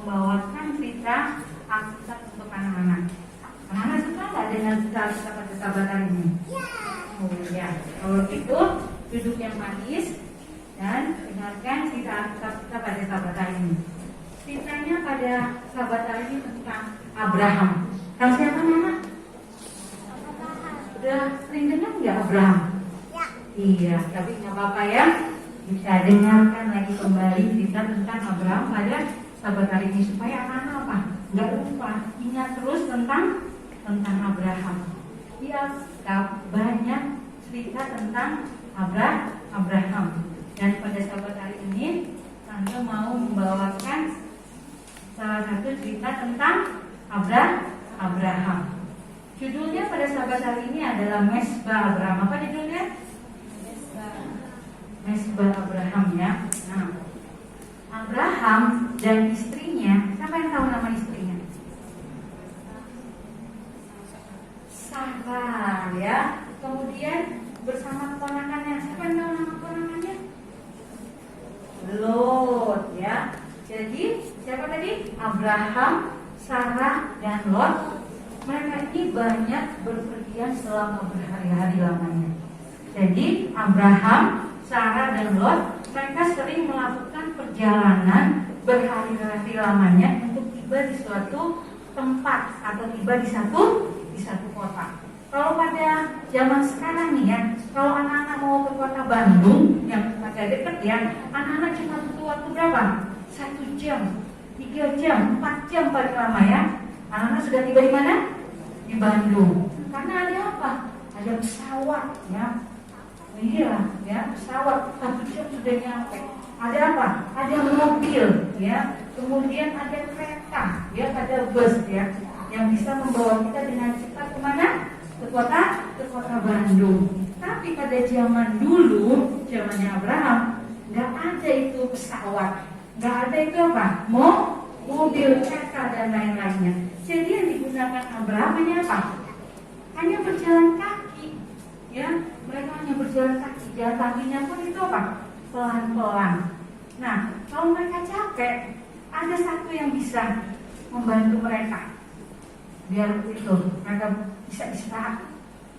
membawakan cerita Alkitab untuk anak-anak. Anak-anak suka nggak dengan cerita Alkitab pada sahabat hari ini? Oh ya, kalau gitu duduk yang manis dan dengarkan cerita Alkitab kita pada sahabat hari ini. Ceritanya pada sahabat hari ini tentang Abraham. Tahu siapa nama? Udah sering dengar nggak Abraham? Ya. Iya, tapi nggak apa-apa ya. Bisa dengarkan lagi kembali cerita tentang Abraham pada sahabat hari ini supaya anak-anak apa? Nggak lupa, ingat terus tentang Abraham. Di Alkitab banyak cerita tentang Abraham. Dan pada sahabat hari ini Tante mau membawakan salah satu cerita tentang Abraham. Judulnya pada sahabat hari ini adalah Mesbah Abraham. Apa judulnya? Mesbah Abraham ya. Nah, Abraham dan istrinya, siapa yang tahu nama istrinya? Sarah ya. Kemudian bersama keponakannya, siapa yang tahu nama keponakannya? Lot ya. Jadi siapa tadi? Abraham, Sarah dan Lot. Mereka ini banyak berpergian selama berhari-hari lamanya. Jadi Abraham, Sarah dan Lot, mereka sering melakukan perjalanan berhari-hari lamanya untuk tiba di suatu tempat atau tiba di satu kota. Kalau pada zaman sekarang nih ya, kalau anak-anak mau ke kota Bandung yang agak dekat ya, anak-anak cuma butuh waktu berapa? 1 jam, 3 jam, 4 jam paling lama ya. Anak-anak sudah tiba di mana? Di Bandung. Karena ada apa? Ada pesawat ya. Iya ya, pesawat 1 jam sudah nyampe. Ada apa? Ada mobil ya. Kemudian ada kereta ya, ada bus ya, yang bisa membawa kita dengan cepat kemana? Ke kota Bandung. Tapi pada zaman dulu, zamannya Abraham, nggak ada itu pesawat, nggak ada itu apa? Mobil, kereta dan lain-lainnya. Jadi yang digunakan Abraham hanya apa? Hanya berjalan kaki, ya. Mereka hanya berjalan kaki, jalan kakinya pun itu apa? Pelan-pelan. Nah, kalau mereka capek, ada satu yang bisa membantu mereka biar itu mereka bisa istirahat,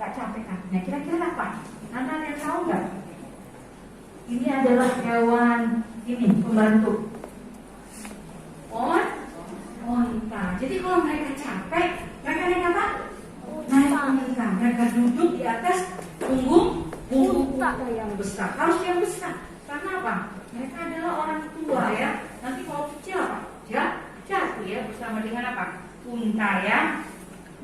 nggak capek kakinya. Kira-kira apa? Anda ada yang tahu nggak? Ini adalah hewan ini pembantu. Onta. Jadi kalau mereka capek, mereka naik apa? Naik onta. Mereka duduk di atas punggung unta yang besar. Harus yang besar. Karena apa? Mereka adalah orang tua ya. Nanti kalau kecil apa? Jatuh ya bersama dengan apa? Unta ya.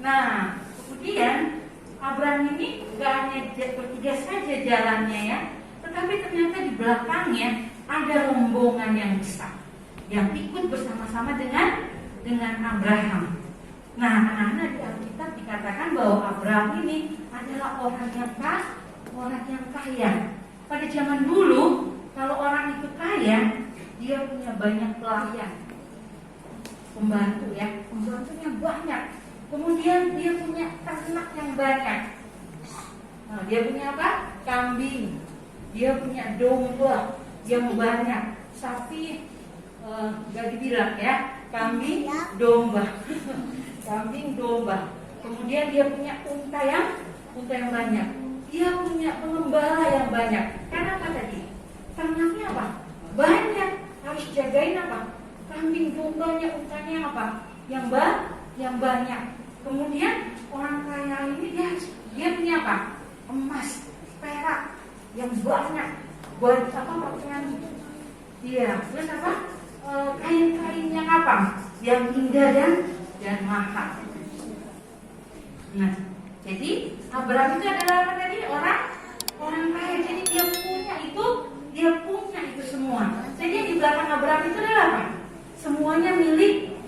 Nah, kemudian Abraham ini gak hanya bertiga saja jalannya ya, tetapi ternyata di belakangnya ada rombongan yang besar yang ikut bersama-sama dengan Abraham. Nah, anak-anak di Alkitab dikatakan bahwa Abraham ini adalah orang yang kaya. Pada zaman dulu, kalau orang itu kaya, dia punya banyak pelayan, pembantu ya, pembantunya banyak. Kemudian dia punya ternak yang banyak. Nah, dia punya apa? Kambing. Dia punya domba yang banyak. Sapi gak dibilang ya. Kambing, domba. Kambing, domba. Kemudian dia punya unta yang banyak. Dia punya pengembala yang banyak. Karena apa tadi? Ternaknya apa? Banyak. Harus jagain apa? Kambing, dombanya, untanya apa? Yang banyak. Kemudian orang kaya ini dia punya apa? Emas, perak yang banyak. Buat apa pakaian? Iya. Terus apa? Kain-kain yang apa? Yang indah dan mahal. Nah, jadi Abraham itu adalah apa tadi? Orang kaya. Jadi dia punya itu semua. Jadi di belakang Abraham itu adalah apa? Semuanya milik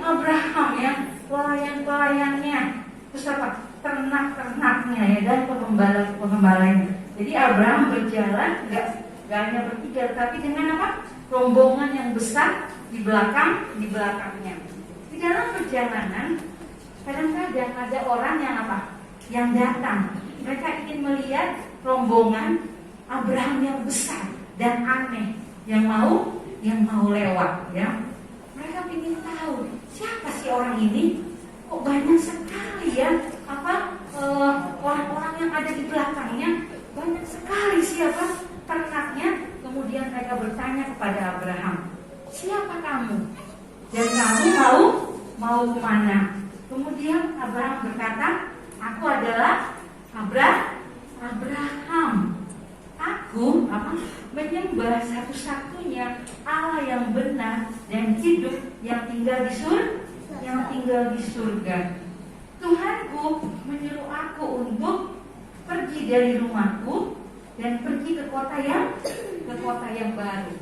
Abraham ya. Pelayan-pelayannya, terus apa? Ternak-ternaknya ya, dan pengembala-pengembalanya. Jadi Abraham berjalan gak hanya bertiga, tapi dengan apa? Rombongan yang besar di belakangnya. Di dalam perjalanan kadang-kadang ada orang yang apa? Yang datang. Mereka ingin melihat rombongan Abraham yang besar dan aneh yang mau lewat ya. Mereka ingin sih orang ini? Kok banyak sekali ya orang-orang yang ada di belakangnya, banyak sekali siapa ternaknya. Kemudian mereka bertanya kepada Abraham, siapa kamu? Dan kamu mau kemana? Kemudian Abraham berkata, aku adalah Abraham. Aku menyembah satu-satunya Allah yang benar dan hidup yang tinggal di surga. Tuhanku menyuruh aku untuk pergi dari rumahku dan pergi ke kota yang baru.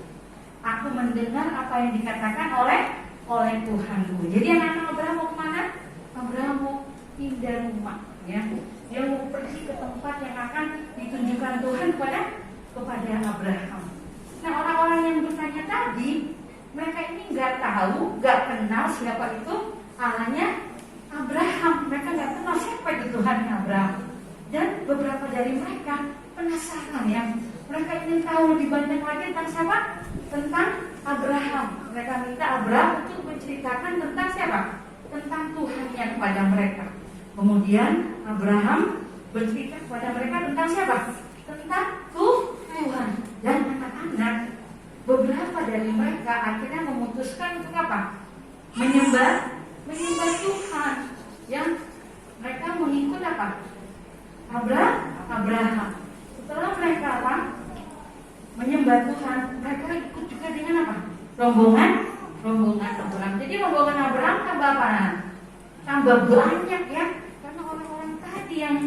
Aku mendengar apa yang dikatakan oleh Tuhanku. Jadi anak-anak Abraham mau kemana? Abraham mau pindah rumah, ya. Dia mau pergi ke tempat yang akan ditunjukkan Tuhan kepada Abraham. Nah, orang-orang yang bertanya tadi, mereka ini nggak tahu, nggak kenal siapa itu Allahnya Abraham. Mereka nggak kenal siapa itu Tuhannya Abraham. Dan beberapa dari mereka penasaran, ya. Mereka ingin tahu lebih banyak lagi tentang siapa? Tentang Abraham. Mereka minta Abraham untuk menceritakan tentang siapa? Tentang Tuhan yang kepada mereka. Kemudian Abraham bercerita kepada mereka tentang siapa? Tentang Tuhan. Dan anak-anak, beberapa dari mereka akhirnya memutuskan untuk apa? Menyembah Tuhan. Yang mereka mengikut apa? Abraham. Setelah mereka menyembah Tuhan, mereka ikut juga dengan apa? Rombongan Abraham. Jadi rombongan Abraham tambah apa? Tambah banyak, ya. Karena orang-orang tadi yang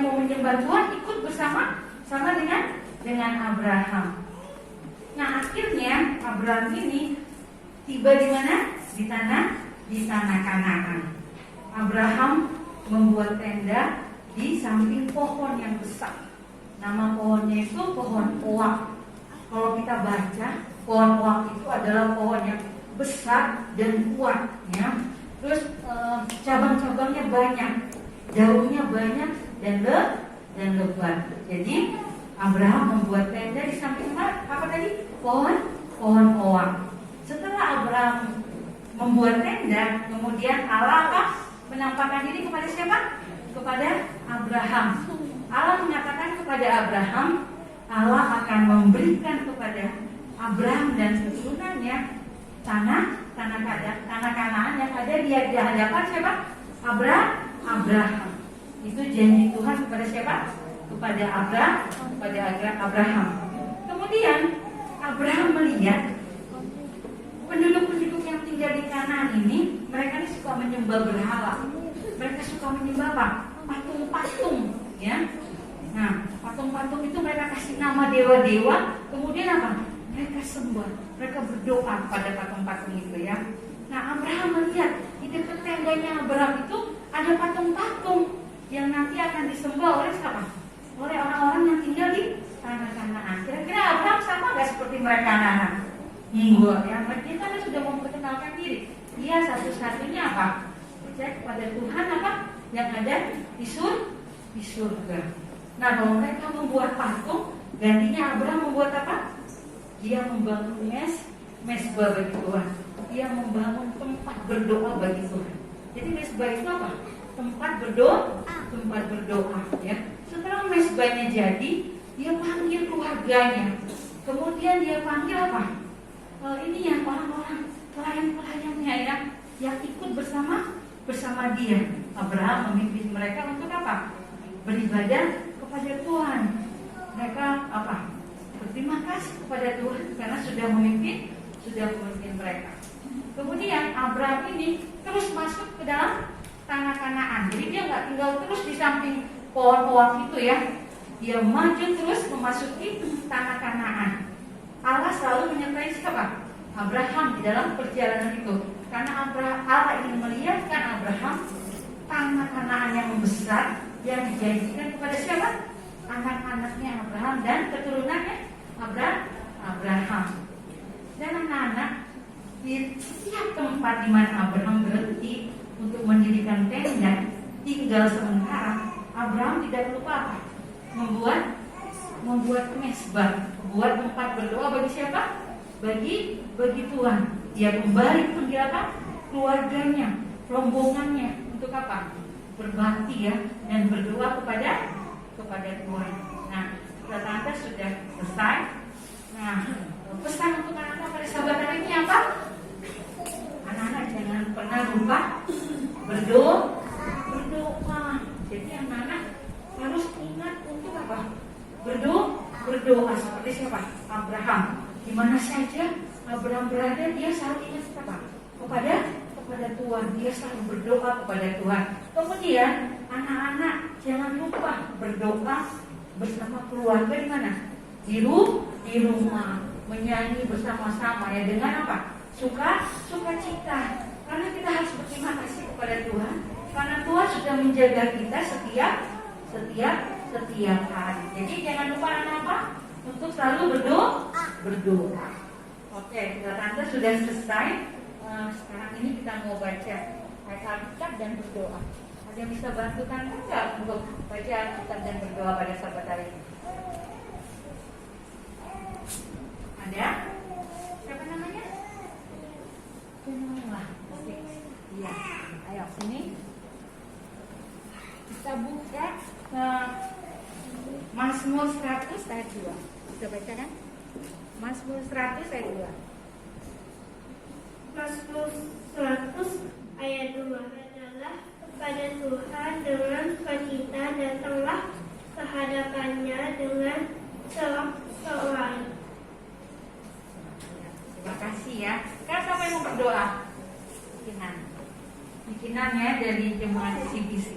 mau menyembah Tuhan ikut bersama dengan Abraham. Nah, akhirnya Abraham ini tiba di mana? Di tanah Kanaan. Abraham membuat tenda di samping pohon yang besar. Nama pohonnya itu pohon oak. Kalau kita baca, pohon oak itu adalah pohon yang besar dan kuat, ya. Terus cabang-cabangnya banyak, daunnya banyak dan lebat. Jadi Abraham membuat tenda di samping apa tadi? Pohon oak. Setelah Abraham membuat tenda, kemudian Allah menampakkan diri kepada siapa? Kepada Abraham. Allah mengatakan kepada Abraham, Allah akan memberikan kepada Abraham dan keturunannya tanah Kanaan yang ada di hadapan siapa? Abraham. Itu janji Tuhan kepada siapa? Kepada Abraham. Kemudian Abraham melihat penduduk-penduduk yang tinggal di Kanaan ini, mereka ini suka menyembah berhala. Mereka suka menyembah apa? Patung-patung, ya. Nah, patung-patung itu mereka kasih nama dewa-dewa. Kemudian apa? Mereka sembah, mereka berdoa pada patung-patung itu, ya. Nah, Abraham melihat di dekat tendanya Abraham itu ada patung-patung yang nanti akan disembah oleh siapa? Oleh orang-orang yang tinggal di tanah Kanaan. Kira-kira Abraham sama nggak seperti mereka anak-anak? Enggak, ya. Mereka kan sudah memperkenalkan diri. Dia satu-satunya apa? Percaya kepada Tuhan apa? Yang ada di surga. Nah, kalau mereka membuat patung, gantinya Abraham membuat apa? Dia membangun mesbah bagi Tuhan. Dia membangun tempat berdoa bagi Tuhan. Jadi mesbah itu apa? Tempat berdoa, ya. Setelah mesbahnya jadi, dia panggil keluarganya. Kemudian dia panggil apa? Ini yang orang-orang pelayan-pelayannya, ya, yang ikut bersama dia. Abraham memimpin mereka untuk apa? Beribadah kepada Tuhan. Mereka apa? Berterima kasih kepada Tuhan karena sudah memimpin mereka. Kemudian Abraham ini terus masuk ke dalam tanah Kanaan. Jadi dia nggak tinggal terus di samping pohon-pohon itu, ya. Dia maju terus memasuki tanah Kanaan. Allah selalu menyertai siapa? Abraham di dalam perjalanan itu. Karena Allah ingin melihatkan Abraham tanah Kanaan yang besar yang dijanjikan kepada siapa? Anak-anaknya Abraham dan keturunannya Abraham. Dan anak-anak, di setiap tempat di mana Abraham berhenti untuk mendirikan tenda tinggal sementara, Abraham tidak lupa apa? Membuat mesbah, membuat tempat berdoa bagi siapa? Bagi Tuhan. Dia kembali pun dia apa? keluarganya, rombongannya. Untuk apa? Berbakti ya, dan berdoa kepada Tuhan. Nah, tante sudah selesai. Nah, pesan untuk anak-anak pada sahabat hari ini apa? Anak-anak jangan pernah lupa berdoa. Jadi anak-anak harus ingat untuk apa? Berdoa seperti siapa? Abraham. Di mana saja Abraham berada, dia selalu ingat apa? Kepada Tuhan. Dia selalu berdoa kepada Tuhan. Kemudian anak-anak jangan lupa berdoa bersama keluarga di mana? Di rumah, menyanyi bersama-sama ya, dengan apa? Sukacita. Karena kita harus berterima kasih kepada Tuhan, karena Tuhan sudah menjaga kita setiap hari. Jadi jangan lupa anak-anak untuk selalu berdoa. Oke, tante sudah selesai. Sekarang ini kita mau baca ayat Alkitab dan berdoa. Ada yang bisa bantu tante nggak untuk baca Alkitab dan berdoa pada sahabat hari ini? Ada? Siapa namanya? Wah, iya. Ayo sini. Kita buka Mazmur 100 ayat 2. Bisa baca kan? Mazmur 100 ayat 2. Mazmur 100 ayat 2 adalah kepada Tuhan dengan sukacita, datanglah kehadapannya dengan sorak-sorai. Terima kasih ya. Sekarang siapa yang mau berdoa? Bikinan ya dari jemaat CBC.